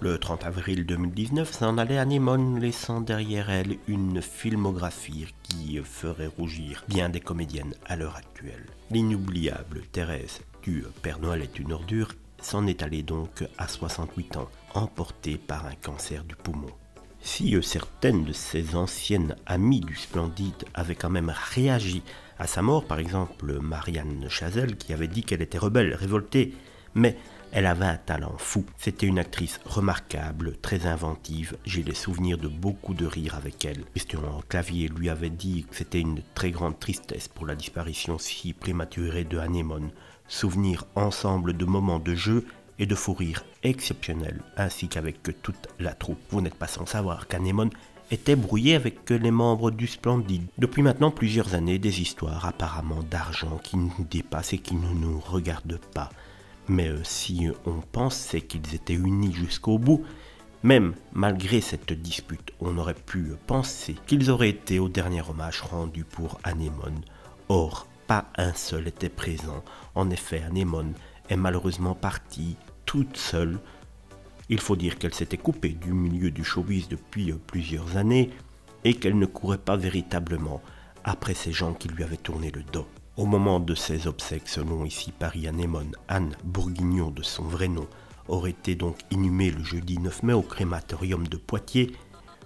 Le 30 avril 2019 s'en allait Anémone, laissant derrière elle une filmographie qui ferait rougir bien des comédiennes à l'heure actuelle. L'inoubliable Thérèse du Père Noël est une ordure s'en est allée donc à 68 ans, emportée par un cancer du poumon. Si certaines de ses anciennes amies du Splendide avaient quand même réagi à sa mort, par exemple Marianne Chazelle qui avait dit qu'elle était rebelle, révoltée, mais elle avait un talent fou. C'était une actrice remarquable, très inventive. J'ai les souvenirs de beaucoup de rires avec elle. Christian Clavier lui avait dit que c'était une très grande tristesse pour la disparition si prématurée de Anémone. Souvenir ensemble de moments de jeu et de fou rires exceptionnels, ainsi qu'avec toute la troupe. Vous n'êtes pas sans savoir qu'Anémone était brouillé avec les membres du Splendide. Depuis maintenant plusieurs années, des histoires apparemment d'argent qui nous dépassent et qui ne nous regardent pas. Mais si on pensait qu'ils étaient unis jusqu'au bout, même malgré cette dispute, on aurait pu penser qu'ils auraient été au dernier hommage rendu pour Anémone. Or, pas un seul était présent. En effet, Anémone est malheureusement partie toute seule. Il faut dire qu'elle s'était coupée du milieu du showbiz depuis plusieurs années et qu'elle ne courait pas véritablement après ces gens qui lui avaient tourné le dos. Au moment de ses obsèques, selon ici Paris Anémone, Anne Bourguignon de son vrai nom, aurait été donc inhumée le jeudi 9 mai au crématorium de Poitiers,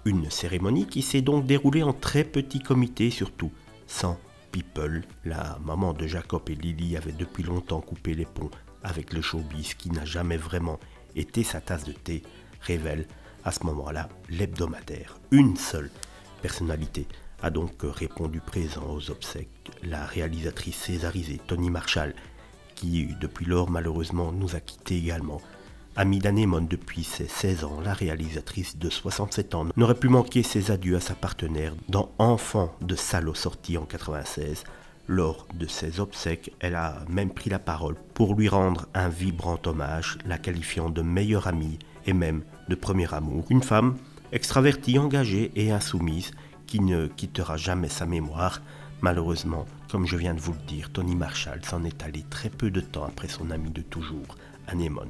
une cérémonie qui s'est donc déroulée en très petit comité, surtout sans people. La maman de Jacob et Lily avait depuis longtemps coupé les ponts avec le showbiz qui n'a jamais vraiment été sa tasse de thé, révèle à ce moment-là l'hebdomadaire. Une seule personnalité a donc répondu présent aux obsèques, la réalisatrice césarisée Tony Marshall, qui depuis lors malheureusement nous a quittés également. Amie d'Anémone depuis ses 16 ans, la réalisatrice de 67 ans n'aurait pu manquer ses adieux à sa partenaire dans Enfant de salaud sorti en 96. Lors de ses obsèques, elle a même pris la parole pour lui rendre un vibrant hommage, la qualifiant de meilleure amie et même de premier amour. Une femme extravertie, engagée et insoumise qui ne quittera jamais sa mémoire. Malheureusement, comme je viens de vous le dire, Tony Marshall s'en est allé très peu de temps après son ami de toujours, Anémone.